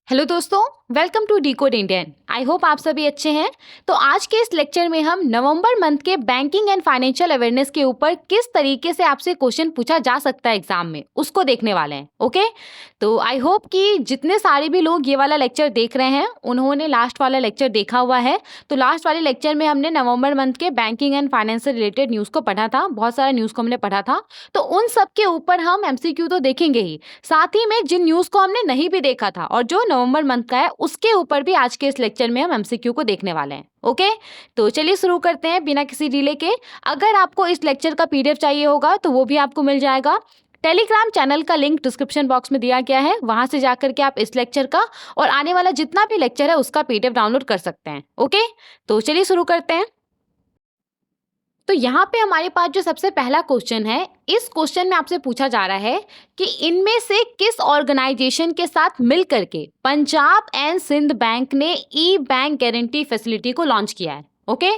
Hello दोस्तों, welcome to decode Indian. I hope आप सभी अच्छे हैं। तो आज के इस लेक्चर में हम नवंबर मंथ के बैंकिंग एंड फाइनेंशियल अवेयरनेस के ऊपर किस तरीके से आपसे क्वेश्चन पूछा जा सकता है एग्जाम में, उसको देखने वाले हैं। ओके, तो आई होप कि जितने सारे भी लोग ये वाला लेक्चर देख रहे हैं उन्होंने लास्ट वाला लेक्चर देखा हुआ है। तो लास्ट वाले लेक्चर में हमने नवंबर मंथ के बैंकिंग एंड फाइनेंस से रिलेटेड न्यूज़ को पढ़ा था, बहुत सारा न्यूज़ को हमने पढ़ा था। तो उन सब के ऊपर हम एमसीक्यू तो देखेंगे ही, साथ ही में जिन न्यूज़ को हमने नहीं भी देखा था और जो नवंबर मंथ का है उसके ऊपर भी आज के इस लेक्चर में हम एमसीक्यू को देखने वाले हैं। ओके, तो चलिए शुरू करते हैं बिना किसी डिले के। अगर आपको इस लेक्चर का पीडीएफ चाहिए होगा तो वो भी आपको मिल जाएगा। टेलीग्राम चैनल का लिंक डिस्क्रिप्शन बॉक्स में दिया गया है, वहां से जाकर के आप इस लेक्चर का और आने वाला जितना भी लेक्चर है उसका पीडीएफ डाउनलोड कर सकते हैं। ओके, तो चलिए शुरू करते हैं। तो यहाँ पे हमारे पास जो सबसे पहला क्वेश्चन है, इस क्वेश्चन में आपसे पूछा जा रहा है कि इनमें से किस ऑर्गेनाइजेशन के साथ मिल करके पंजाब एंड सिंध बैंक ने ई बैंक गारंटी फैसिलिटी को लॉन्च किया है। ओके,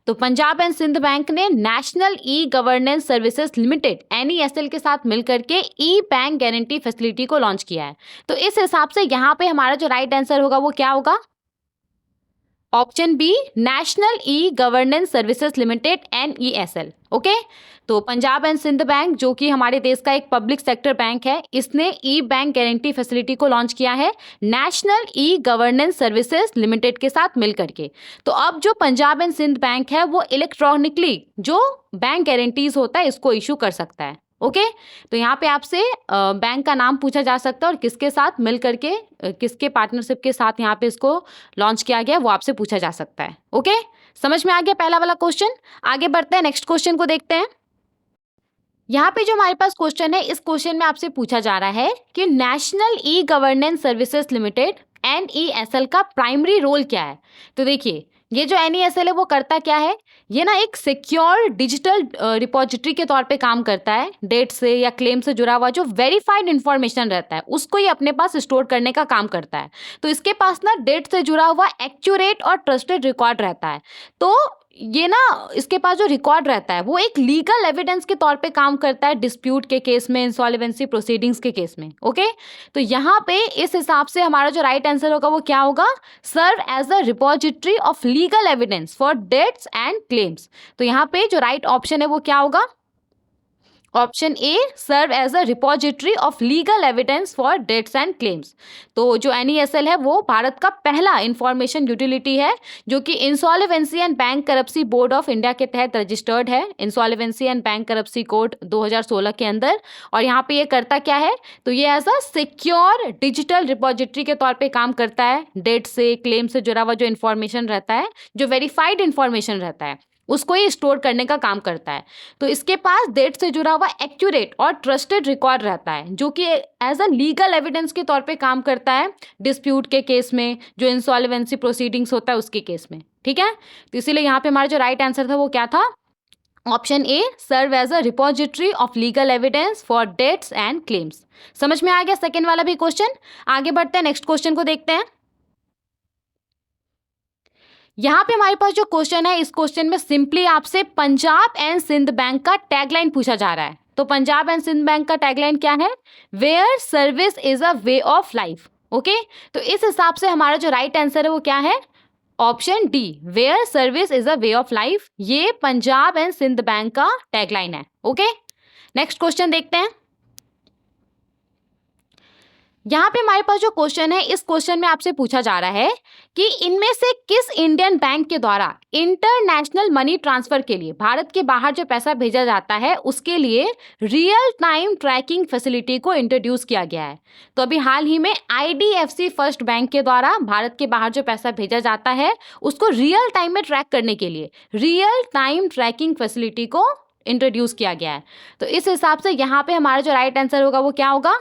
तो पंजाब एंड सिंध बैंक ने national e governance services limited NESL के साथ मिल करके ई बैंक गारंटी फैसिलिटी को लॉन्च किया है। तो इस हिसाब से यहाँ पे हमारा जो राइट आंसर होगा वो क्या होगा? Option B, national e governance services limited NESL। Okay, तो पंजाब एंड सिंध बैंक जो कि हमारे देश का एक पब्लिक सेक्टर बैंक है, इसने ई बैंक गारंटी फैसिलिटी को लॉन्च किया है national e governance services limited के साथ मिल करके। तो अब जो पंजाब एंड सिंध बैंक है वो इलेक्ट्रॉनिकली जो बैंक गारंटीज होता है इसको इशू कर सकता है। ओके, तो यहाँ पे आपसे बैंक का नाम पूछा जा सकता है और किसके साथ मिल करके किसके पार्टनरशिप के साथ यहाँ पे इसको लॉन्च किया गया वो आपसे पूछा जा सकता है। ओके, समझ में आ गया पहला वाला क्वेश्चन। आगे बढ़ते हैं, नेक्स्ट क्वेश्चन को देखते हैं। यहाँ पे जो हमारे पास क्वेश्चन है, इस क्वेश्चन में आपसे पूछा जा रहा है कि national e governance services limited NESL का प्राइमरी रोल क्या है। तो देखिए, ये जो NESL है वो करता क्या है, ये ना एक सिक्योर डिजिटल रिपोजिटरी के तौर पे काम करता है। डेट से या क्लेम से जुड़ा हुआ जो वेरीफाइड इंफॉर्मेशन रहता है उसको ये अपने पास स्टोर करने का काम करता है। तो इसके पास ना डेट से जुड़ा हुआ एक्यूरेट और ट्रस्टेड रिकॉर्ड रहता है। तो ये ना इसके पास जो रिकॉर्ड रहता है वो एक लीगल एविडेंस के तौर पे काम करता है डिस्प्यूट के केस में, इंसॉल्वेंसी प्रोसीडिंग्स के केस में। ओके, तो यहाँ पे इस हिसाब से हमारा जो राइट आंसर होगा वो क्या होगा? Serve as a repository of legal evidence for debts and claims. तो यहाँ पे जो राइट ऑप्शन है वो क्या होगा? Option A, serve as a repository of legal evidence for debts and claims. तो जो NESL है वो भारत का पहला इंफॉर्मेशन यूटिलिटी है जो कि insolvency and bank करप्सी board of India के तहत रजिस्टर्ड है, इंसॉल्वेंसी एंड बैंक करप्सी कोड 2016 के अंदर। और यहाँ पे ये करता क्या है? तो ये as a secure digital repository के तौर पे काम करता है। डेट से, क्लेम से जुड़ा हुआ जो इन्फॉर्मेशन रहता है, जो वेरीफाइड इन्फॉर्मेशन रहता है उसको ये स्टोर करने का काम करता है। तो इसके पास डेट से जुड़ा हुआ एक्यूरेट और ट्रस्टेड रिकॉर्ड रहता है जो कि एज अ लीगल एविडेंस के तौर पे काम करता है डिस्प्यूट के केस में, जो इंसॉल्वेंसी प्रोसीडिंग्स होता है उसके केस में। ठीक है, तो इसीलिए यहाँ पे हमारा जो राइट आंसर था वो क्या था? Option A, serve as a repository of legal evidence for debts and claims. समझ में आ गया सेकेंड वाला भी क्वेश्चन। आगे बढ़ते हैं, नेक्स्ट क्वेश्चन को देखते हैं। यहाँ पे हमारे पास जो क्वेश्चन है, इस क्वेश्चन में सिंपली आपसे पंजाब एंड सिंध बैंक का टैगलाइन पूछा जा रहा है। तो पंजाब एंड सिंध बैंक का टैगलाइन क्या है? Where service is a way of life. Okay, तो इस हिसाब से हमारा जो राइट आंसर है वो क्या है? Option D, where service is a way of life. ये पंजाब एंड सिंध बैंक का टैगलाइन है। ओके, नेक्स्ट क्वेश्चन देखते हैं। यहाँ पे हमारे पास जो क्वेश्चन है, इस क्वेश्चन में आपसे पूछा जा रहा है कि इनमें से किस इंडियन बैंक के द्वारा इंटरनेशनल मनी ट्रांसफर के लिए, भारत के बाहर जो पैसा भेजा जाता है उसके लिए रियल टाइम ट्रैकिंग फैसिलिटी को इंट्रोड्यूस किया गया है। तो अभी हाल ही में IDFC फर्स्ट बैंक के द्वारा भारत के बाहर जो पैसा भेजा जाता है उसको रियल टाइम में ट्रैक करने के लिए रियल टाइम ट्रैकिंग फैसिलिटी को इंट्रोड्यूस किया गया है। तो इस हिसाब से यहाँ पे हमारा जो राइट आंसर होगा वो क्या होगा?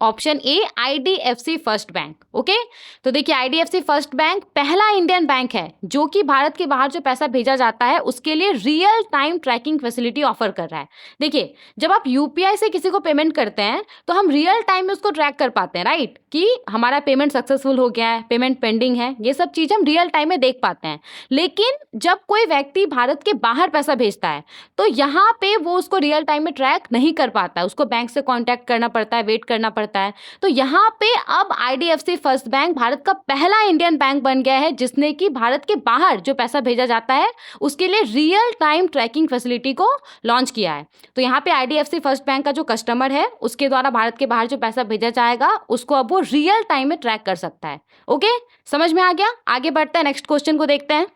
ऑप्शन ए, IDFC फर्स्ट बैंक। ओके, तो देखिए IDFC फर्स्ट बैंक पहला इंडियन बैंक है जो कि भारत के बाहर जो पैसा भेजा जाता है उसके लिए real time tracking facility offer कर रहा है। देखिए, जब आप UPI से किसी को पेमेंट करते हैं तो हम रियल टाइम में उसको ट्रैक कर पाते हैं, राइट, कि हमारा पेमेंट सक्सेसफुल हो गया है, पेमेंट पेंडिंग है, ये सब चीज़ हम रियल टाइम में देख पाते हैं। लेकिन जब कोई व्यक्ति भारत के बाहर पैसा भेजता है तो यहाँ पे वो उसको रियल टाइम में ट्रैक नहीं कर पाता है, उसको बैंक से कॉन्टैक्ट करना पड़ता है, वेट करना पड़ता करता है। तो यहाँ पे अब IDFC फर्स्ट बैंक भारत का पहला इंडियन बैंक बन गया है जिसने कि भारत के बाहर जो पैसा भेजा जाता है उसके लिए रियल टाइम ट्रैकिंग फैसिलिटी को लॉन्च किया है। तो यहाँ पे IDFC फर्स्ट बैंक का जो कस्टमर है उसके द्वारा भारत के बाहर जो पैसा भेजा जाएगा उसको अब वो रियल टाइम में ट्रैक कर सकता है। ओके, समझ में आ गया? आगे बढ़ते हैं, नेक्स्ट क्वेश्चन को देखते हैं।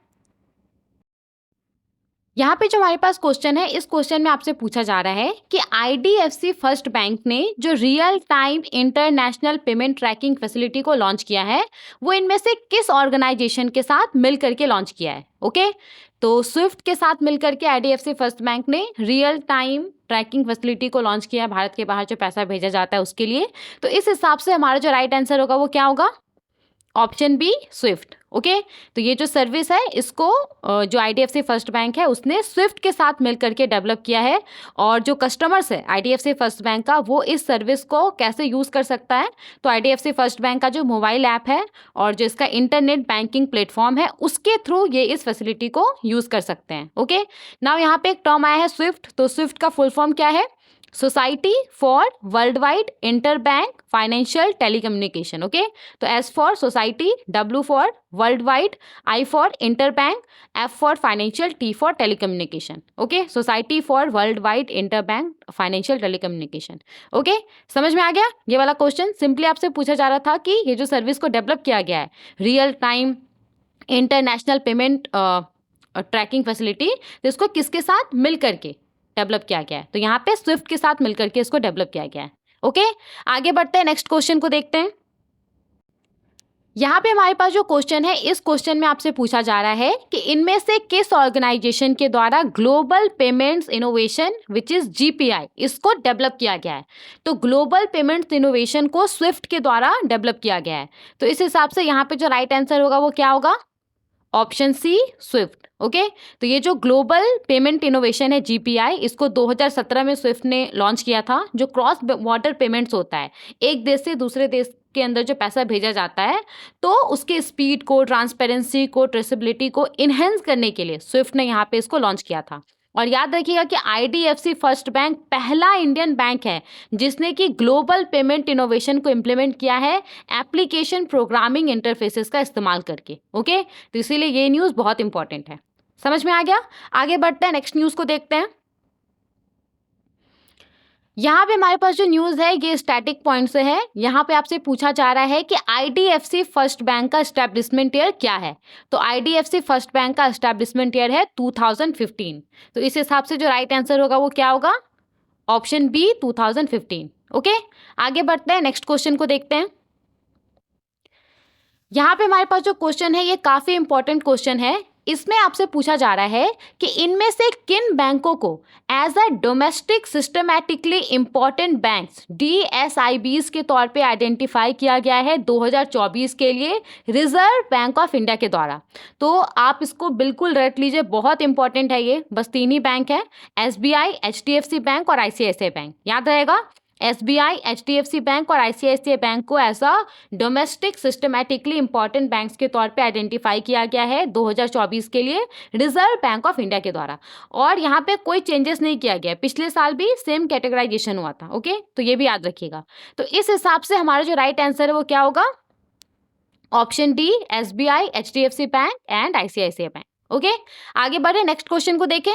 यहाँ पे जो हमारे पास क्वेश्चन है, इस क्वेश्चन में आपसे पूछा जा रहा है कि IDFC फर्स्ट बैंक ने जो real time international payment tracking facility को लॉन्च किया है वो इनमें से किस ऑर्गेनाइजेशन के साथ मिल करके लॉन्च किया है। ओके, तो स्विफ्ट के साथ मिल करके IDFC फर्स्ट बैंक ने रियल टाइम ट्रैकिंग फैसिलिटी को लॉन्च किया है भारत के बाहर जो पैसा भेजा जाता है उसके लिए। तो इस हिसाब से हमारा जो राइट आंसर होगा वो क्या होगा? Option B, Swift. ओके, तो ये जो सर्विस है इसको जो IDFC फर्स्ट बैंक है उसने स्विफ्ट के साथ मिल करके डेवलप किया है। और जो कस्टमर्स है IDFC फर्स्ट बैंक का वो इस सर्विस को कैसे यूज़ कर सकता है, तो IDFC फर्स्ट बैंक का जो मोबाइल ऐप है और जो इसका इंटरनेट बैंकिंग प्लेटफॉर्म है उसके थ्रू ये इस फैसिलिटी को यूज़ कर सकते हैं। ओके, नाउ यहाँ पे एक टर्म आया है स्विफ्ट, तो स्विफ्ट का फुल फॉर्म क्या है? Society for world wide inter bank financial telecommunication. Okay, तो S for society, W for world wide, I for inter bank, F for financial, T for telecommunication. Okay, society for world wide inter bank financial telecommunication. Okay, समझ में आ गया? ये वाला question simply आपसे पूछा जा रहा था कि ये जो सर्विस को डेवलप किया गया है real time international payment tracking facility, तो इसको किसके साथ मिल करके डेवलप किया गया है? तो यहाँ पे स्विफ्ट के साथ मिलकर के इसको डेवलप किया गया है। ओके, आगे बढ़ते हैं, नेक्स्ट क्वेश्चन को देखते हैं। यहाँ पे हमारे पास जो क्वेश्चन है, इस क्वेश्चन में आपसे पूछा जा रहा है कि इनमें से किस ऑर्गेनाइजेशन के द्वारा global payments innovation which is GPI इसको डेवलप किया गया है। तो ग्लोबल पेमेंट्स इनोवेशन को स्विफ्ट के द्वारा डेवलप किया गया है। तो इस हिसाब से यहाँ पे जो राइट आंसर होगा वो क्या होगा? ऑप्शन सी, स्विफ्ट। ओके, तो ये जो ग्लोबल पेमेंट इनोवेशन है GPI इसको 2017 में स्विफ्ट ने लॉन्च किया था। जो क्रॉस बॉर्डर पेमेंट्स होता है, एक देश से दूसरे देश के अंदर जो पैसा भेजा जाता है तो उसके स्पीड को, ट्रांसपेरेंसी को, ट्रेसेबिलिटी को इन्हेंस करने के लिए स्विफ्ट ने यहाँ पे इसको लॉन्च किया था। और याद रखिएगा कि IDFC फर्स्ट बैंक पहला इंडियन बैंक है जिसने कि ग्लोबल पेमेंट इनोवेशन को इम्प्लीमेंट किया है एप्लीकेशन प्रोग्रामिंग इंटरफेसेस का इस्तेमाल करके। ओके, तो इसीलिए ये न्यूज़ बहुत इंपॉर्टेंट है। समझ में आ गया? आगे बढ़ते हैं, नेक्स्ट न्यूज़ को देखते हैं। यहाँ पे हमारे पास जो न्यूज़ है ये स्टैटिक पॉइंट से है। यहाँ पे आपसे पूछा जा रहा है कि IDFC फर्स्ट बैंक का एस्टैब्लिशमेंट ईयर क्या है? तो IDFC फर्स्ट बैंक का एस्टैब्लिशमेंट ईयर है 2015। तो इस हिसाब से जो राइट आंसर होगा वो क्या होगा? Option B, 2015। ओके, आगे बढ़ते हैं, नेक्स्ट क्वेश्चन को देखते हैं। यहाँ पे हमारे पास जो क्वेश्चन है ये काफ़ी इंपॉर्टेंट क्वेश्चन है। इसमें आपसे पूछा जा रहा है कि इनमें से किन बैंकों को as a domestic systematically important banks DSIBs के तौर पे आइडेंटिफाई किया गया है 2024 के लिए रिजर्व बैंक ऑफ इंडिया के द्वारा। तो आप इसको बिल्कुल रट लीजिए, बहुत इंपॉर्टेंट है ये। बस 3 ही बैंक है, SBI, HDFC बैंक और ICICI बैंक। याद रहेगा, SBI, HDFC बैंक और ICICI बैंक को ऐसा डोमेस्टिक सिस्टमैटिकली इंपॉर्टेंट बैंक्स के तौर पे आइडेंटिफाई किया गया है 2024 के लिए रिजर्व बैंक ऑफ इंडिया के द्वारा। और यहाँ पे कोई चेंजेस नहीं किया गया, पिछले साल भी सेम कैटेगराइजेशन हुआ था। ओके, तो ये भी याद रखिएगा। तो इस हिसाब से हमारा जो राइट आंसर है वो क्या होगा? Option D, SBI, HDFC bank and ICICI bank. Okay, आगे बढ़े, नेक्स्ट क्वेश्चन को देखें।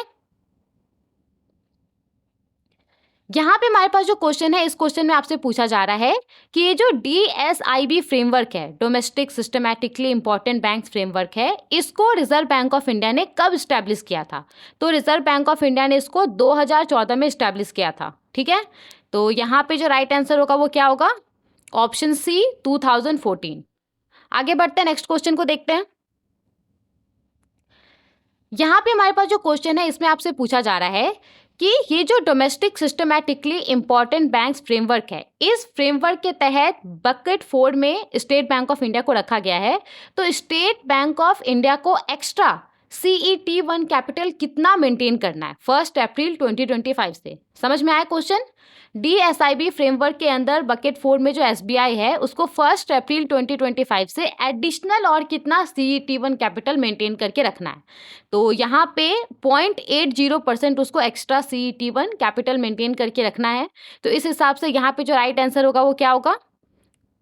यहाँ पे हमारे पास जो क्वेश्चन है, इस क्वेश्चन में आपसे पूछा जा रहा है कि ये जो DSIB फ्रेमवर्क है, domestic systematically important banks framework है, इसको रिजर्व बैंक ऑफ इंडिया ने कब स्टैब्लिश किया था? तो रिजर्व बैंक ऑफ इंडिया ने इसको 2014 में स्टैब्लिश किया था। ठीक है, तो यहाँ पे जो राइट आंसर होगा वो क्या होगा? Option C, 2014। आगे बढ़ते हैं, नेक्स्ट क्वेश्चन को देखते हैं। यहाँ पे हमारे पास जो क्वेश्चन है इसमें आपसे पूछा जा रहा है कि ये जो domestic systematically important banks framework है, इस फ्रेमवर्क के तहत बकेट 4 में स्टेट बैंक ऑफ इंडिया को रखा गया है। तो स्टेट बैंक ऑफ इंडिया को एक्स्ट्रा CET1 कैपिटल कितना मेंटेन करना है 1 अप्रैल 2025 से? समझ में आया क्वेश्चन? DSIB फ्रेमवर्क के अंदर बकेट 4 में जो SBI है उसको 1 अप्रैल 2025 से एडिशनल और कितना CET1 कैपिटल मेंटेन करके रखना है। तो यहाँ पे 0.80% उसको एक्स्ट्रा CET1 कैपिटल मेंटेन करके रखना है। तो इस हिसाब से यहाँ पे जो राइट आंसर होगा वो क्या होगा?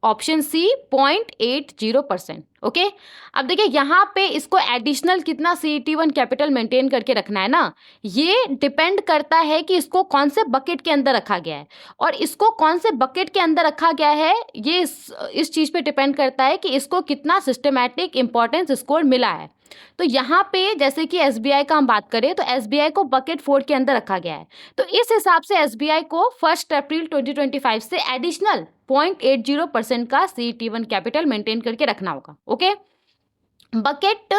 ऑप्शन सी 0.80%। ओके, अब देखिए यहाँ पे इसको एडिशनल कितना CET1 कैपिटल मेंटेन करके रखना है ना, ये डिपेंड करता है कि इसको कौन से बकेट के अंदर रखा गया है, और इसको कौन से बकेट के अंदर रखा गया है ये इस चीज़ पे डिपेंड करता है कि इसको कितना सिस्टमैटिक इंपॉर्टेंस स्कोर मिला है। तो यहाँ पे जैसे कि SBI का हम बात करें तो SBI को बकेट 4 के अंदर रखा गया है, तो इस हिसाब से SBI को 1 अप्रैल 2025 से एडिशनल 0.80% का CET1 कैपिटल मेंटेन करके रखना होगा। ओके, बकेट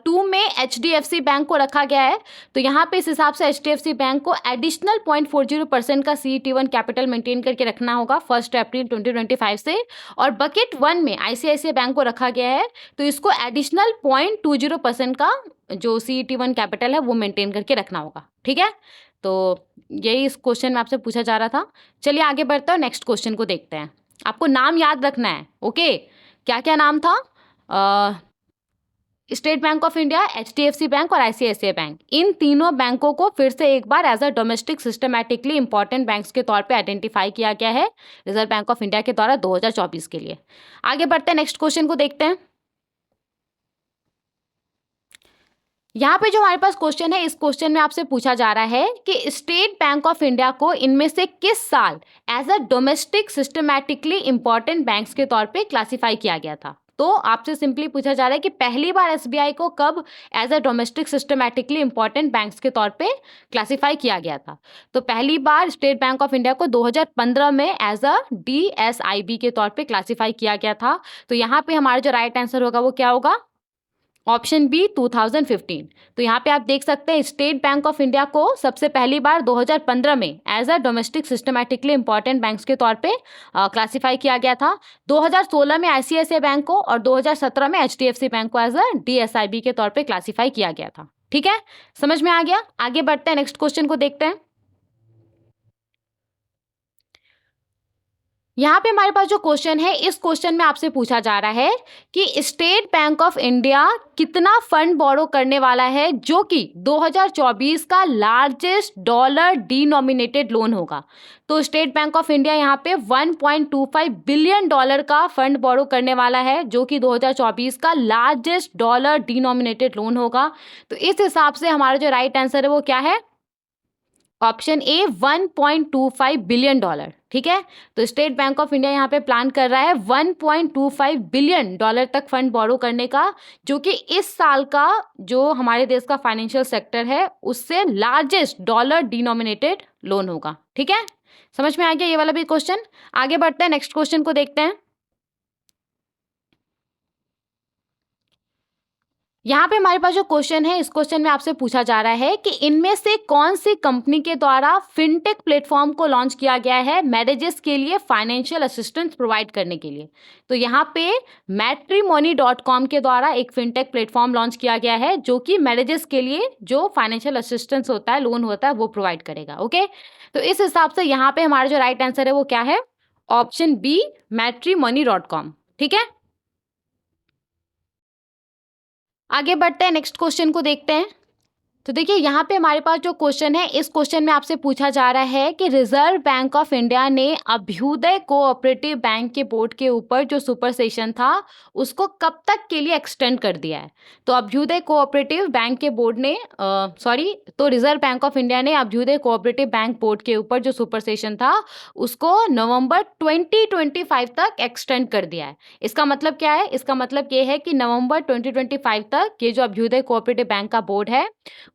2 में HDFC बैंक को रखा गया है, तो यहाँ पे इस हिसाब से HDFC बैंक को एडिशनल 0.40% का CET1 कैपिटल मेंटेन करके रखना होगा 1 अप्रैल 2025 से। और बकेट 1 में ICICI बैंक को रखा गया है, तो इसको एडिशनल 0.20% का जो CET1 कैपिटल है वो मेंटेन करके रखना होगा। ठीक है, तो यही इस क्वेश्चन में आपसे पूछा जा रहा था। चलिए आगे बढ़ते हैं, नेक्स्ट क्वेश्चन को देखते हैं। आपको नाम याद रखना है। ओके, क्या क्या नाम था? State bank of India, HDFC bank और ICICI बैंक, इन तीनों बैंकों को फिर से एक बार as a domestic systematically important banks के तौर पे आइडेंटिफाई किया गया है रिजर्व बैंक ऑफ इंडिया के द्वारा 2024 के लिए। आगे बढ़ते हैं, नेक्स्ट क्वेश्चन को देखते हैं। यहाँ पे जो हमारे पास क्वेश्चन है, इस क्वेश्चन में आपसे पूछा जा रहा है कि स्टेट बैंक ऑफ इंडिया को इनमें से किस साल as a domestic systematically important banks के तौर पे क्लासिफाई किया गया था। तो आपसे सिंपली पूछा जा रहा है कि पहली बार SBI को कब as a domestic systematically important banks के तौर पे क्लासिफाई किया गया था। तो पहली बार स्टेट बैंक ऑफ इंडिया को 2015 में एज अ DSIB के तौर पे क्लासिफाई किया गया था। तो यहाँ पे हमारा जो राइट आंसर होगा वो क्या होगा? Option B 2015। तो यहाँ पे आप देख सकते हैं स्टेट बैंक ऑफ इंडिया को सबसे पहली बार 2015 में as a domestic systematically important banks के तौर पे क्लासिफाई किया गया था। 2016 में ICICI बैंक को और 2017 में HDFC बैंक को एज अ DSIB के तौर पे क्लासिफाई किया गया था। ठीक है, समझ में आ गया? आगे बढ़ते हैं, नेक्स्ट क्वेश्चन को देखते हैं। यहाँ पे हमारे पास जो क्वेश्चन है, इस क्वेश्चन में आपसे पूछा जा रहा है कि स्टेट बैंक ऑफ इंडिया कितना फंड बोरो करने वाला है जो कि 2024 का लार्जेस्ट डॉलर डिनोमिनेटेड लोन होगा। तो स्टेट बैंक ऑफ इंडिया यहाँ पे 1.25 बिलियन डॉलर का फंड बोरो करने वाला है जो कि 2024 का लार्जेस्ट डॉलर डिनोमिनेटेड लोन होगा। तो इस हिसाब से हमारा जो राइट आंसर है वो क्या है? Option A 1.25 billion dollar. ठीक है, तो स्टेट बैंक ऑफ इंडिया यहाँ पे प्लान कर रहा है 1.25 बिलियन डॉलर तक फंड बोरो करने का, जो कि इस साल का जो हमारे देश का फाइनेंशियल सेक्टर है उससे लार्जेस्ट डॉलर डिनोमिनेटेड लोन होगा। ठीक है, समझ में आ गया ये वाला भी क्वेश्चन? आगे बढ़ते हैं, नेक्स्ट क्वेश्चन को देखते हैं। यहाँ पे हमारे पास जो क्वेश्चन है, इस क्वेश्चन में आपसे पूछा जा रहा है कि इनमें से कौन सी कंपनी के द्वारा फिनटेक प्लेटफॉर्म को लॉन्च किया गया है मैरिजेस के लिए फाइनेंशियल असिस्टेंस प्रोवाइड करने के लिए। तो यहाँ पे matrimony.com के द्वारा एक फिनटेक प्लेटफॉर्म लॉन्च किया गया है जो कि मैरिजेस के लिए जो फाइनेंशियल असिस्टेंस होता है, लोन होता है, वो प्रोवाइड करेगा। ओके, तो इस हिसाब से यहाँ पे हमारा जो राइट आंसर है वो क्या है? Option B matrimony.com। ठीक है, आगे बढ़ते हैं, नेक्स्ट क्वेश्चन को देखते हैं। तो देखिए यहाँ पे हमारे पास जो क्वेश्चन है, इस क्वेश्चन में आपसे पूछा जा रहा है कि रिजर्व बैंक ऑफ इंडिया ने अभ्युदय कोऑपरेटिव बैंक के बोर्ड के ऊपर जो सुपर सेशन था उसको कब तक के लिए एक्सटेंड कर दिया है। तो अभ्युदय कोऑपरेटिव बैंक के बोर्ड ने तो रिजर्व बैंक ऑफ इंडिया ने अभ्युदय कोऑपरेटिव बैंक बोर्ड के ऊपर जो सुपर सेशन था उसको नवंबर 2025 तक एक्सटेंड कर दिया है। इसका मतलब क्या है? इसका मतलब ये है कि नवंबर 2025 तक ये जो अभ्युदय कोऑपरेटिव बैंक का बोर्ड है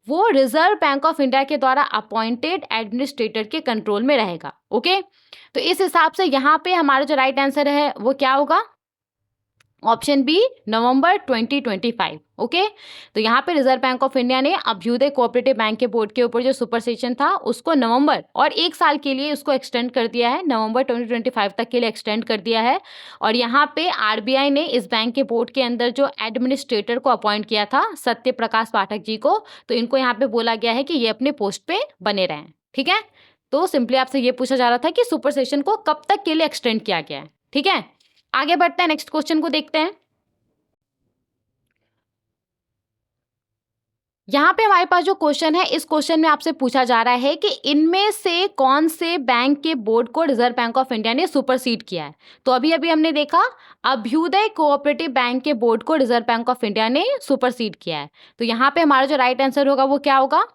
वो रिजर्व बैंक ऑफ इंडिया के द्वारा अपॉइंटेड एडमिनिस्ट्रेटर के कंट्रोल में रहेगा। ओके, तो इस हिसाब से यहाँ पे हमारा जो राइट आंसर है वो क्या होगा? ऑप्शन बी नवंबर 2025। ओके, तो यहाँ पे रिजर्व बैंक ऑफ इंडिया ने अभ्युदय कोऑपरेटिव बैंक के बोर्ड के ऊपर जो सुपरसेशन था उसको नवंबर और 1 साल के लिए उसको एक्सटेंड कर दिया है, नवंबर 2025 तक के लिए एक्सटेंड कर दिया है। और यहाँ पे आरबीआई ने इस बैंक के बोर्ड के अंदर जो एडमिनिस्ट्रेटर को अपॉइंट किया था, सत्य प्रकाश पाठक जी को, तो इनको यहाँ पे बोला गया है कि ये अपने पोस्ट पे बने रहें। ठीक है, तो सिंपली आपसे ये पूछा जा रहा था कि सुपरसेशन को कब तक के लिए एक्सटेंड किया गया है। ठीक है, आगे बढ़ते हैं, नेक्स्ट क्वेश्चन को देखते हैं। यहाँ पे हमारे पास जो क्वेश्चन है, इस क्वेश्चन में आपसे पूछा जा रहा है कि इनमें से कौन से बैंक के बोर्ड को रिजर्व बैंक ऑफ इंडिया ने सुपरसीड किया है। तो अभी अभी हमने देखा अभ्युदय कोऑपरेटिव बैंक के बोर्ड को रिजर्व बैंक ऑफ इंडिया ने सुपरसीड किया है। तो यहाँ पे हमारा जो राइट आंसर होगा वो क्या होगा?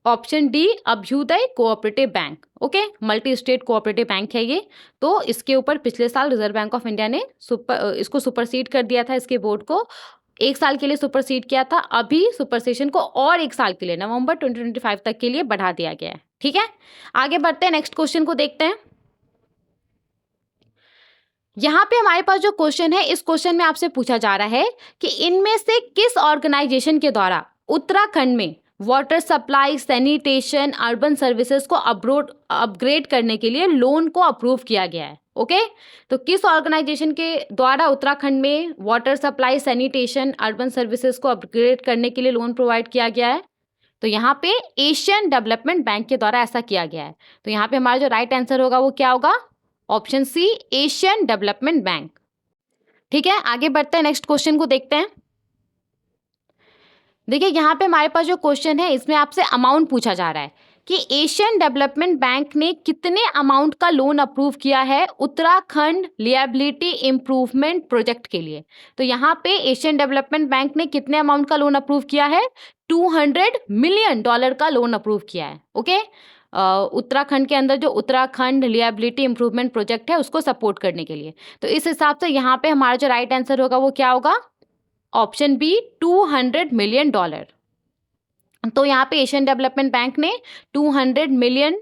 Option D, Abhyudaya cooperative bank. Okay, multi state cooperative bank है ये। तो इसके ऊपर पिछले साल रिजर्व बैंक ऑफ इंडिया ने इसको सुपरसीड कर दिया था, इसके बोर्ड को 1 साल के लिए सुपरसीड किया था। अभी सुपरसेशन को और 1 साल के लिए नवंबर 2025 तक के लिए बढ़ा दिया गया है। ठीक है, आगे बढ़ते हैं, नेक्स्ट क्वेश्चन को देखते हैं। यहाँ पे हमारे पास जो क्वेश्चन है, इस क्वेश्चन में आपसे पूछा जा रहा है कि इनमें से किस ऑर्गेनाइजेशन के द्वारा उत्तराखंड में water supply, sanitation, urban services को अपग्रेड करने के लिए लोन को अप्रूव किया गया है। ओके, तो किस ऑर्गेनाइजेशन के द्वारा उत्तराखंड में water supply, sanitation, urban services को अपग्रेड करने के लिए लोन प्रोवाइड किया गया है? तो यहाँ पे एशियन डेवलपमेंट बैंक के द्वारा ऐसा किया गया है। तो यहाँ पे हमारा जो राइट आंसर होगा वो क्या होगा? Option C, Asian development bank. ठीक है, आगे बढ़ते हैं, नेक्स्ट क्वेश्चन को देखते हैं। देखिए यहाँ पे हमारे पास जो क्वेश्चन है, इसमें आपसे अमाउंट पूछा जा रहा है कि एशियन डेवलपमेंट बैंक ने कितने अमाउंट का लोन अप्रूव किया है उत्तराखंड लिएबिलिटी इम्प्रूवमेंट प्रोजेक्ट के लिए। तो यहाँ पे एशियन डेवलपमेंट बैंक ने कितने अमाउंट का लोन अप्रूव किया है? $200 मिलियन का लोन अप्रूव किया है। ओके, उत्तराखंड के अंदर जो उत्तराखंड लिएबिलिटी इम्प्रूवमेंट प्रोजेक्ट है उसको सपोर्ट करने के लिए। तो इस हिसाब से यहाँ पे हमारा जो राइट आंसर होगा वो क्या होगा? Option B, $200 million. तो यहाँ पे एशियन डेवलपमेंट बैंक ने $200 मिलियन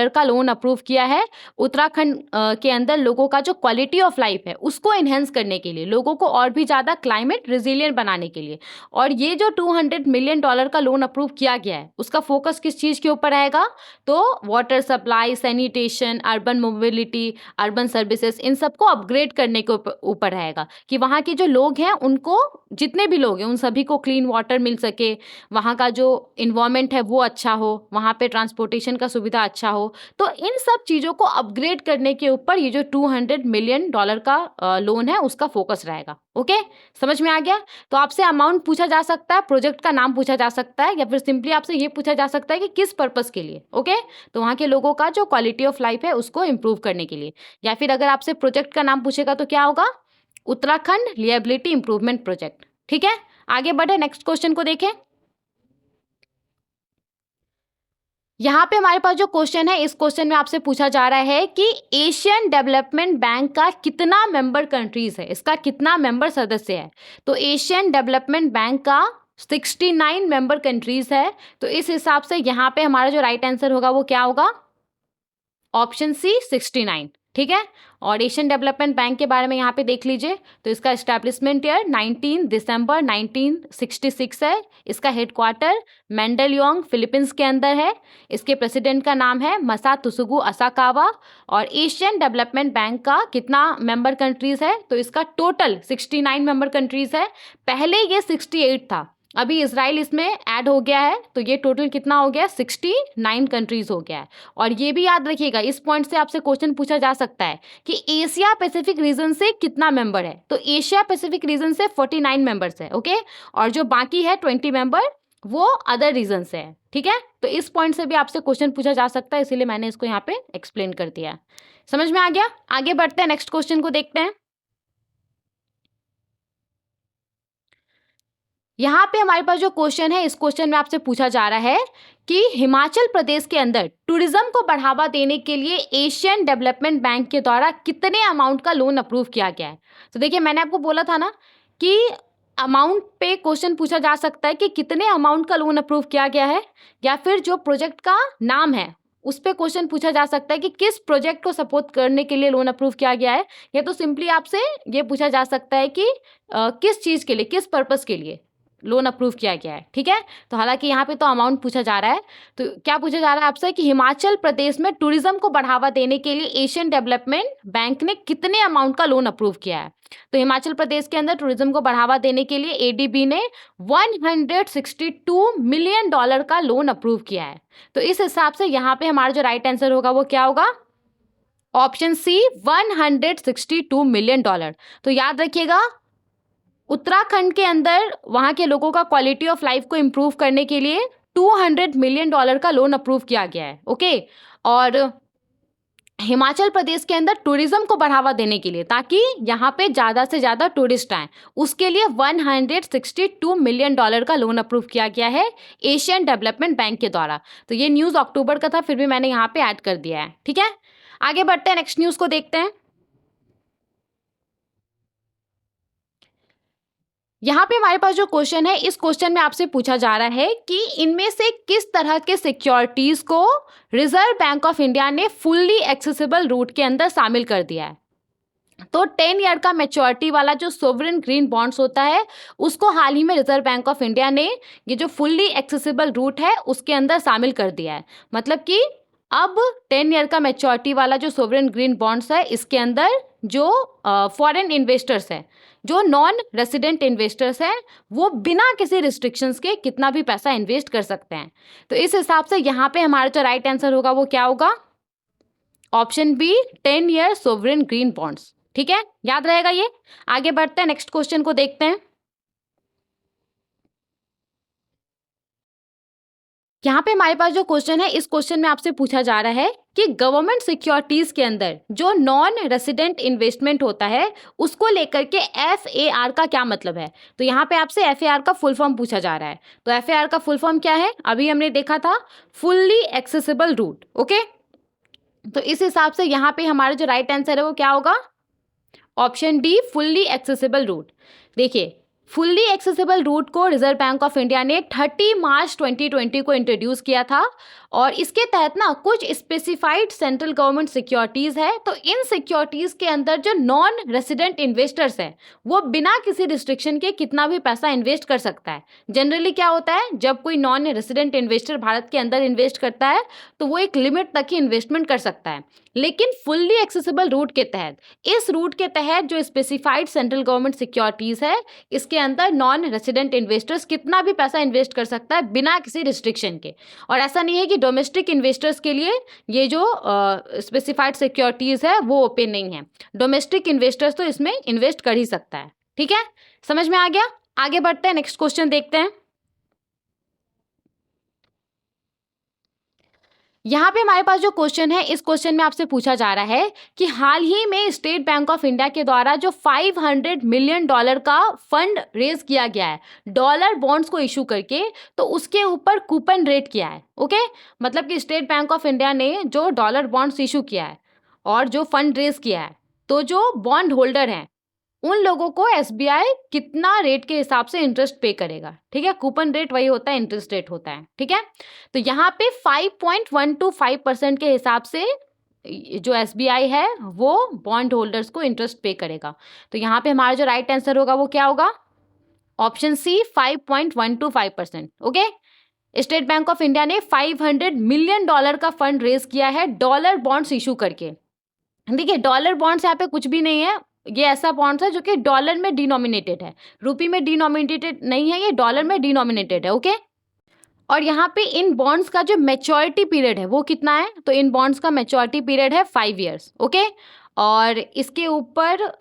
का लोन अप्रूव किया है उत्तराखंड के अंदर लोगों का जो क्वालिटी ऑफ लाइफ है उसको इन्हेंस करने के लिए, लोगों को और भी ज़्यादा क्लाइमेट रिजिलियंट बनाने के लिए। और ये जो $200 मिलियन का लोन अप्रूव किया गया है उसका फोकस किस चीज़ के ऊपर रहेगा? तो water supply, sanitation, urban mobility, urban services, इन सबको अपग्रेड करने के ऊपर रहेगा कि वहाँ के जो लोग हैं उनको, जितने भी लोग हैं उन सभी को क्लीन वाटर मिल सके, वहाँ का जो इन्वायरमेंट है वो अच्छा हो, वहाँ पे ट्रांसपोर्टेशन का सुविधा अच्छा हो। तो इन सब चीज़ों को अपग्रेड करने के ऊपर ये जो $200 मिलियन का लोन है उसका फोकस रहेगा। ओके, समझ में आ गया? तो आपसे अमाउंट पूछा जा सकता है, प्रोजेक्ट का नाम पूछा जा सकता है, या फिर सिंपली आपसे ये पूछा जा सकता है कि किस पर्पस के लिए। ओके, तो वहाँ के लोगों का जो क्वालिटी ऑफ लाइफ है उसको इम्प्रूव करने के लिए। या फिर अगर आपसे प्रोजेक्ट का नाम पूछेगा तो क्या होगा? Uttarakhand liability improvement project. ठीक है, आगे बढ़े, नेक्स्ट क्वेश्चन को देखें। यहाँ पे हमारे पास जो क्वेश्चन है, इस क्वेश्चन में आपसे पूछा जा रहा है कि एशियन डेवलपमेंट बैंक का कितना मेंबर कंट्रीज है, इसका कितना मेंबर सदस्य है। तो एशियन डेवलपमेंट बैंक का 69 मेंबर कंट्रीज है। तो इस हिसाब से यहाँ पे हमारा जो राइट आंसर होगा वो क्या होगा? Option C, 69। ठीक है, और एशियन डेवलपमेंट बैंक के बारे में यहाँ पे देख लीजिए। तो इसका एस्टैब्लिशमेंट ईयर 19 दिसंबर 1966 है। इसका हेडक्वार्टर मेंडलयोंग फिलीपींस के अंदर है। इसके प्रेसिडेंट का नाम है मसात्सुगु असाकावा। और एशियन डेवलपमेंट बैंक का कितना मेंबर कंट्रीज है? तो इसका टोटल 69 मेंबर कंट्रीज है। पहले ये 68 था, अभी इजराइल इसमें ऐड हो गया है, तो ये टोटल कितना हो गया? 69 कंट्रीज हो गया है। और ये भी याद रखिएगा, इस पॉइंट से आपसे क्वेश्चन पूछा जा सकता है कि एशिया पैसिफिक रीजन से कितना मेंबर है। तो एशिया पैसिफिक रीजन से 49 मेंबर्स है। ओके, और जो बाकी है 20 मेंबर वो अदर रीजन से है। ठीक है, तो इस पॉइंट से भी आपसे क्वेश्चन पूछा जा सकता है, इसीलिए मैंने इसको यहाँ पे एक्सप्लेन कर दिया है। समझ में आ गया? आगे बढ़ते हैं, नेक्स्ट क्वेश्चन को देखते हैं। यहाँ पे हमारे पास जो क्वेश्चन है, इस क्वेश्चन में आपसे पूछा जा रहा है कि हिमाचल प्रदेश के अंदर टूरिज्म को बढ़ावा देने के लिए एशियन डेवलपमेंट बैंक के द्वारा कितने अमाउंट का लोन अप्रूव किया गया है। तो देखिए, मैंने आपको बोला था ना कि अमाउंट पे क्वेश्चन पूछा जा सकता है कि कितने अमाउंट का लोन अप्रूव किया गया है, या फिर जो प्रोजेक्ट का नाम है उस पे क्वेश्चन पूछा जा सकता है कि किस प्रोजेक्ट को सपोर्ट करने के लिए लोन अप्रूव किया गया है, या तो सिंपली आपसे ये पूछा जा सकता है कि किस चीज़ के लिए, किस पर्पस के लिए लोन अप्रूव किया गया है। ठीक है, तो हालांकि यहाँ पे तो अमाउंट पूछा जा रहा है, तो क्या पूछा जा रहा है आपसे कि हिमाचल प्रदेश में टूरिज्म को बढ़ावा देने के लिए एशियन डेवलपमेंट बैंक ने कितने अमाउंट का लोन अप्रूव किया है। तो हिमाचल प्रदेश के अंदर टूरिज्म को बढ़ावा देने के लिए एडीबी ने 162 मिलियन डॉलर का लोन अप्रूव किया है। तो इस हिसाब से यहाँ पे हमारा जो राइट आंसर होगा वो क्या होगा, ऑप्शन सी 162 मिलियन डॉलर। तो याद रखिएगा, उत्तराखंड के अंदर वहाँ के लोगों का क्वालिटी ऑफ लाइफ को इम्प्रूव करने के लिए 200 मिलियन डॉलर का लोन अप्रूव किया गया है। ओके, और हिमाचल प्रदेश के अंदर टूरिज्म को बढ़ावा देने के लिए, ताकि यहाँ पे ज़्यादा से ज़्यादा टूरिस्ट आएँ, उसके लिए 162 मिलियन डॉलर का लोन अप्रूव किया गया है एशियन डेवलपमेंट बैंक के द्वारा। तो ये न्यूज़ अक्टूबर का था, फिर भी मैंने यहाँ पे ऐड कर दिया है। ठीक है, आगे बढ़ते हैं, नेक्स्ट न्यूज़ को देखते हैं। यहाँ पे हमारे पास जो क्वेश्चन है, इस क्वेश्चन में आपसे पूछा जा रहा है कि इनमें से किस तरह के सिक्योरिटीज को रिजर्व बैंक ऑफ इंडिया ने फुल्ली एक्सेसिबल रूट के अंदर शामिल कर दिया है। तो 10 ईयर का मैच्योरिटी वाला जो सोवरेन ग्रीन बॉन्ड्स होता है, उसको हाल ही में रिजर्व बैंक ऑफ इंडिया ने ये जो फुल्ली एक्सेसिबल रूट है उसके अंदर शामिल कर दिया है। मतलब कि अब 10 ईयर का मैच्योरिटी वाला जो सोवरेन ग्रीन बॉन्ड्स है, इसके अंदर जो फॉरेन इन्वेस्टर्स है, जो नॉन रेसिडेंट इन्वेस्टर्स हैं, वो बिना किसी रिस्ट्रिक्शंस के कितना भी पैसा इन्वेस्ट कर सकते हैं। तो इस हिसाब से यहाँ पे हमारा जो राइट आंसर होगा वो क्या होगा, option B 10 year sovereign green bonds. ठीक है, याद रहेगा ये। आगे बढ़ते हैं, नेक्स्ट क्वेश्चन को देखते हैं। यहाँ पे हमारे पास जो क्वेश्चन है, इस क्वेश्चन में आपसे पूछा जा रहा है कि गवर्नमेंट सिक्योरिटीज के अंदर जो नॉन रेसिडेंट इन्वेस्टमेंट होता है, उसको लेकर के FAR का क्या मतलब है। तो यहाँ पे आपसे FAR का फुल फॉर्म पूछा जा रहा है। तो FAR का फुल फॉर्म क्या है, अभी हमने देखा था, फुल्ली एक्सेसिबल रूट। ओके, तो इस हिसाब से यहाँ पे हमारा जो राइट आंसर है वो क्या होगा, option D fully accessible route. देखिए, फुल्ली एक्सेसिबल रूट को रिजर्व बैंक ऑफ इंडिया ने 30 मार्च 2020 को इंट्रोड्यूस किया था, और इसके तहत ना कुछ स्पेसिफाइड सेंट्रल गवर्नमेंट सिक्योरिटीज़ है। तो इन सिक्योरिटीज़ के अंदर जो नॉन रेसिडेंट इन्वेस्टर्स हैं, वो बिना किसी रिस्ट्रिक्शन के कितना भी पैसा इन्वेस्ट कर सकता है। जनरली क्या होता है, जब कोई नॉन रेसिडेंट इन्वेस्टर भारत के अंदर इन्वेस्ट करता है, तो वो एक लिमिट तक ही इन्वेस्टमेंट कर सकता है। लेकिन फुल्ली एक्सेसिबल रूट के तहत, इस रूट के तहत जो स्पेसिफाइड सेंट्रल गवर्नमेंट सिक्योरिटीज़ है, इसके अंदर नॉन रेसिडेंट इन्वेस्टर्स कितना भी पैसा इन्वेस्ट कर सकता है बिना किसी रिस्ट्रिक्शन के। और ऐसा नहीं है कि डोमेस्टिक इन्वेस्टर्स के लिए ये जो स्पेसिफाइड सिक्योरिटीज़ है वो ओपन नहीं है। डोमेस्टिक इन्वेस्टर्स तो इसमें इन्वेस्ट कर ही सकता है। ठीक है, समझ में आ गया। आगे बढ़ते हैं, नेक्स्ट क्वेश्चन देखते हैं। यहाँ पे हमारे पास जो क्वेश्चन है, इस क्वेश्चन में आपसे पूछा जा रहा है कि हाल ही में स्टेट बैंक ऑफ इंडिया के द्वारा जो 500 मिलियन डॉलर का फंड रेज किया गया है डॉलर बॉन्ड्स को इशू करके, तो उसके ऊपर कूपन रेट किया है। ओके, मतलब कि स्टेट बैंक ऑफ इंडिया ने जो डॉलर बॉन्ड्स इशू किया है और जो फंड रेज किया है, तो जो बॉन्ड होल्डर हैं उन लोगों को SBI कितना रेट के हिसाब से इंटरेस्ट पे करेगा। ठीक है, कूपन रेट वही होता है, इंटरेस्ट रेट होता है। ठीक है, तो यहाँ पे 5.125% के हिसाब से जो SBI है वो बॉन्ड होल्डर्स को इंटरेस्ट पे करेगा। तो यहाँ पे हमारा जो राइट आंसर होगा वो क्या होगा, option C 5.125%। Okay, state bank of India ने 500 मिलियन डॉलर का फंड रेज किया है डॉलर बॉन्ड्स इशू करके। देखिए, डॉलर बॉन्ड्स यहाँ पे कुछ भी नहीं है, ये ऐसा बॉन्ड्स है जो कि डॉलर में डिनोमिनेटेड है, रुपी में डिनोमिनेटेड नहीं है, ये डॉलर में डिनोमिनेटेड है। ओके, और यहाँ पे इन बॉन्ड्स का जो मैच्योरिटी पीरियड है वो कितना है, तो इन बॉन्ड्स का मैच्योरिटी पीरियड है 5 ईयर्स। ओके, और इसके ऊपर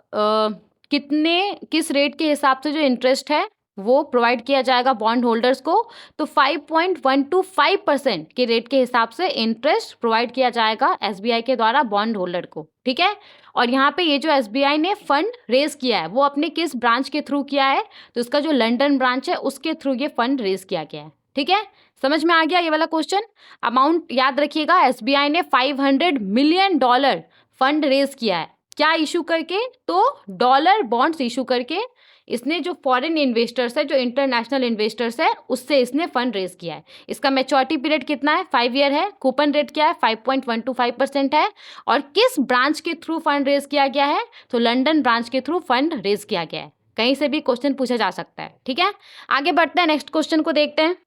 किस रेट के हिसाब से जो इंटरेस्ट है वो प्रोवाइड किया जाएगा बॉन्ड होल्डर्स को, तो 5.125% के रेट के हिसाब से इंटरेस्ट प्रोवाइड किया जाएगा SBI के द्वारा बॉन्ड होल्डर को। ठीक है, और यहाँ पे ये जो SBI ने फंड रेज किया है वो अपने किस ब्रांच के थ्रू किया है, तो इसका जो लंदन ब्रांच है उसके थ्रू ये फंड रेज किया गया है। ठीक है, समझ में आ गया ये वाला क्वेश्चन। अमाउंट याद रखिएगा, SBI ने 500 मिलियन डॉलर फंड रेज किया है क्या इशू करके? तो डॉलर बॉन्ड्स इशू करके इसने जो फॉरेन इन्वेस्टर्स है, जो इंटरनेशनल इन्वेस्टर्स है, उससे इसने फंड रेज किया है। इसका मैच्योरिटी पीरियड कितना है? 5 ईयर है। कूपन रेट क्या है? 5.125% है। और किस ब्रांच के थ्रू फंड रेज किया गया है? तो लंदन ब्रांच के थ्रू फंड रेज किया गया है। कहीं से भी क्वेश्चन पूछा जा सकता है। ठीक है, आगे बढ़ते हैं, नेक्स्ट क्वेश्चन को देखते हैं।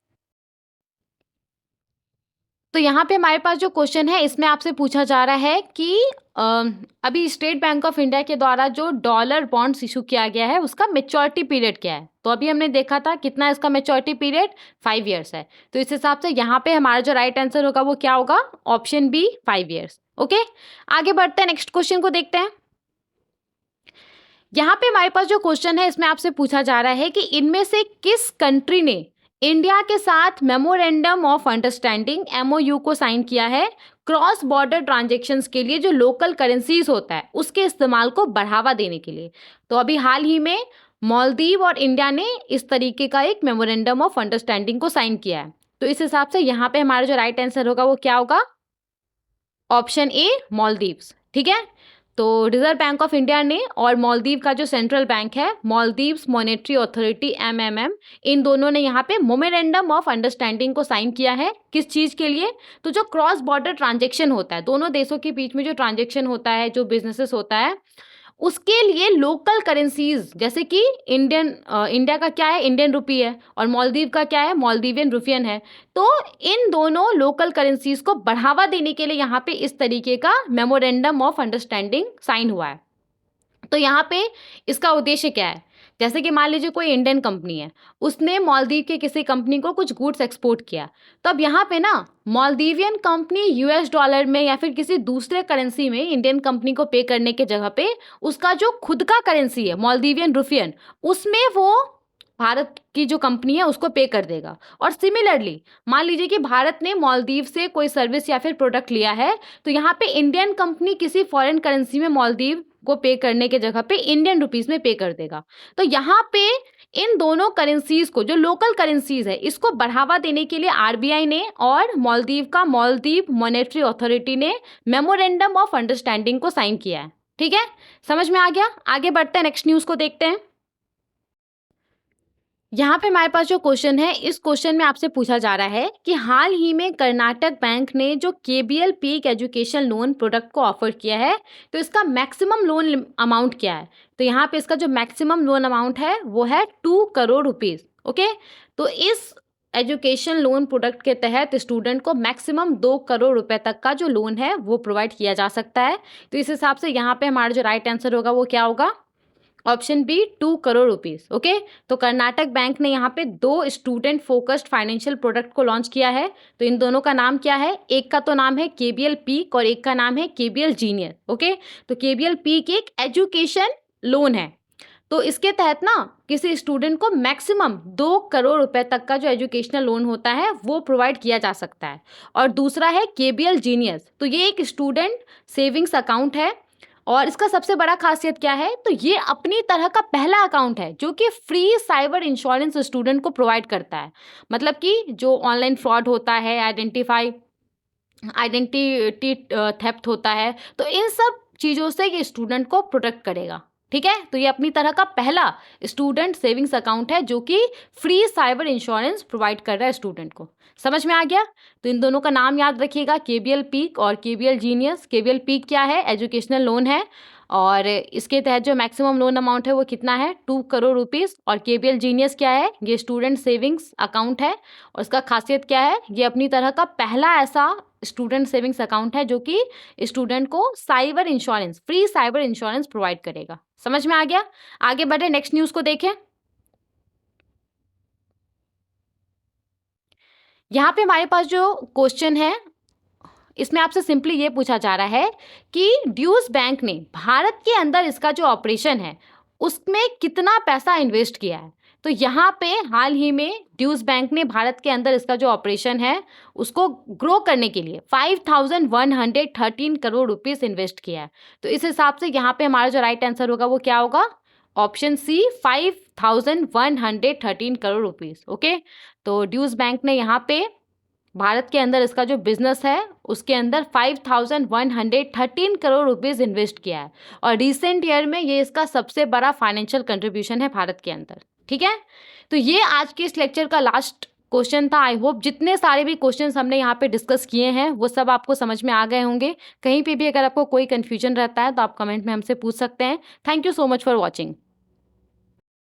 तो यहाँ पे हमारे पास जो क्वेश्चन है इसमें आपसे पूछा जा रहा है कि अभी स्टेट बैंक ऑफ इंडिया के द्वारा जो डॉलर बॉन्ड्स इशू किया गया है उसका मेच्योरिटी पीरियड क्या है? तो अभी हमने देखा था कितना इसका मेच्योरिटी पीरियड 5 ईयर्स है। तो इस हिसाब से यहाँ पे हमारा जो राइट आंसर होगा वो क्या होगा? Option B, 5 years. ओके, आगे बढ़ते हैं, नेक्स्ट क्वेश्चन को देखते हैं। यहाँ पे हमारे पास जो क्वेश्चन है इसमें आपसे पूछा जा रहा है कि इनमें से किस कंट्री ने इंडिया के साथ मेमोरेंडम ऑफ अंडरस्टैंडिंग एमओयू को साइन किया है क्रॉस बॉर्डर ट्रांजैक्शंस के लिए, जो लोकल करेंसीज होता है उसके इस्तेमाल को बढ़ावा देने के लिए। तो अभी हाल ही में मालदीव और इंडिया ने इस तरीके का एक मेमोरेंडम ऑफ अंडरस्टैंडिंग को साइन किया है। तो इस हिसाब से यहाँ पे हमारा जो राइट आंसर होगा वो क्या होगा? ऑप्शन ए, मालदीव्स। ठीक है, तो रिजर्व बैंक ऑफ इंडिया ने और मालदीव का जो सेंट्रल बैंक है मालदीव्स मॉनेटरी अथॉरिटी एमएमएम, इन दोनों ने यहाँ पे मोमेरेंडम ऑफ अंडरस्टैंडिंग को साइन किया है। किस चीज़ के लिए? तो जो क्रॉस बॉर्डर ट्रांजैक्शन होता है, दोनों देशों के बीच में जो ट्रांजैक्शन होता है, जो बिजनेसेस होता है, उसके लिए लोकल करेंसीज, जैसे कि इंडिया का क्या है? इंडियन रुपी है, और मालदीव का क्या है? मालदीवियन रुपयन है। तो इन दोनों लोकल करेंसीज को बढ़ावा देने के लिए यहाँ पे इस तरीके का मेमोरेंडम ऑफ अंडरस्टैंडिंग साइन हुआ है। तो यहाँ पे इसका उद्देश्य क्या है? जैसे कि मान लीजिए कोई इंडियन कंपनी है, उसने मालदीव के किसी कंपनी को कुछ गुड्स एक्सपोर्ट किया, तो अब यहाँ पे ना मालदीवियन कंपनी यूएस डॉलर में या फिर किसी दूसरे करेंसी में इंडियन कंपनी को पे करने के जगह पे उसका जो खुद का करेंसी है मालदीवियन रुपयन, उसमें वो भारत की जो कंपनी है उसको पे कर देगा। और सिमिलरली मान लीजिए कि भारत ने मालदीव से कोई सर्विस या फिर प्रोडक्ट लिया है, तो यहाँ पे इंडियन कंपनी किसी फॉरेन करेंसी में मालदीव को पे करने के जगह पे इंडियन रुपीस में पे कर देगा। तो यहाँ पे इन दोनों करेंसीज को, जो लोकल करेंसीज है, इसको बढ़ावा देने के लिए आरबीआई ने और मालदीव का मालदीव मॉनेटरी अथॉरिटी ने मेमोरेंडम ऑफ अंडरस्टैंडिंग को साइन किया है। ठीक है, समझ में आ गया? आगे बढ़ते हैं, नेक्स्ट न्यूज को देखते हैं। यहाँ पे हमारे पास जो क्वेश्चन है, इस क्वेश्चन में आपसे पूछा जा रहा है कि हाल ही में कर्नाटक बैंक ने जो KBL peak education loan product को ऑफर किया है, तो इसका मैक्सिमम लोन अमाउंट क्या है? तो यहाँ पे इसका जो मैक्सिमम लोन अमाउंट है वो है 2 करोड़ रुपीज़। ओके, तो इस एजुकेशन लोन प्रोडक्ट के तहत स्टूडेंट को मैक्सिमम 2 करोड़ रुपए तक का जो लोन है वो प्रोवाइड किया जा सकता है। तो इस हिसाब से यहाँ पे हमारा जो राइट आंसर होगा वो क्या होगा? Option B, 2 crore rupees. Okay, तो कर्नाटक बैंक ने यहाँ पे 2 स्टूडेंट फोकस्ड फाइनेंशियल प्रोडक्ट को लॉन्च किया है। तो इन दोनों का नाम क्या है? एक का तो नाम है केबीएल पीक और एक का नाम है केबीएल जीनियर। ओके, तो केबीएल पीक एक एजुकेशन लोन है, तो इसके तहत ना किसी स्टूडेंट को मैक्सिमम 2 करोड़ रुपए तक का जो एजुकेशनल लोन होता है वो प्रोवाइड किया जा सकता है। और दूसरा है केबीएल जीनियस, तो ये एक स्टूडेंट सेविंग्स अकाउंट है, और इसका सबसे बड़ा खासियत क्या है? तो ये अपनी तरह का पहला अकाउंट है जो कि फ्री साइबर इंश्योरेंस स्टूडेंट को प्रोवाइड करता है। मतलब कि जो ऑनलाइन फ्रॉड होता है, आइडेंटिटी थेफ्ट होता है, तो इन सब चीज़ों से ये स्टूडेंट को प्रोटेक्ट करेगा। ठीक है, तो ये अपनी तरह का पहला स्टूडेंट सेविंग्स अकाउंट है जो कि फ्री साइबर इंश्योरेंस प्रोवाइड कर रहा है स्टूडेंट को। समझ में आ गया? तो इन दोनों का नाम याद रखिएगा, केबीएल पीक और केबीएल जीनियस। केबीएल पीक क्या है? एजुकेशनल लोन है, और इसके तहत जो मैक्सिमम लोन अमाउंट है वो कितना है? 2 करोड़ रुपीज़। और केबीएल जीनियस क्या है? ये स्टूडेंट सेविंग्स अकाउंट है, और इसका खासियत क्या है? ये अपनी तरह का पहला ऐसा स्टूडेंट सेविंग्स अकाउंट है जो कि स्टूडेंट को cyber insurance, free cyber insurance provide करेगा। समझ में आ गया? आगे बढ़े, नेक्स्ट न्यूज़ को देखें। यहाँ पे हमारे पास जो क्वेश्चन है इसमें आपसे सिंपली ये पूछा जा रहा है कि ड्यूज बैंक ने भारत के अंदर इसका जो ऑपरेशन है उसमें कितना पैसा इन्वेस्ट किया है। तो यहाँ पे हाल ही में ड्यूज बैंक ने भारत के अंदर इसका जो ऑपरेशन है उसको ग्रो करने के लिए 5,113 करोड़ रुपीस इन्वेस्ट किया है। तो इस हिसाब से यहाँ पे हमारा जो राइट आंसर होगा वो क्या होगा? Option C, 5,113 crore rupees. Okay, तो ड्यूज बैंक ने यहाँ पे भारत के अंदर इसका जो बिजनेस है उसके अंदर 5,113 करोड़ रुपीस इन्वेस्ट किया है और रिसेंट ईयर में ये इसका सबसे बड़ा फाइनेंशियल कंट्रीब्यूशन है भारत के अंदर। ठीक है, तो ये आज के इस लेक्चर का लास्ट क्वेश्चन था। आई होप जितने सारे भी क्वेश्चंस हमने यहाँ पे डिस्कस किए हैं वो सब आपको समझ में आ गए होंगे। कहीं पे भी अगर आपको कोई कंफ्यूजन रहता है तो आप कमेंट में हमसे पूछ सकते हैं। Thank you so much for watching.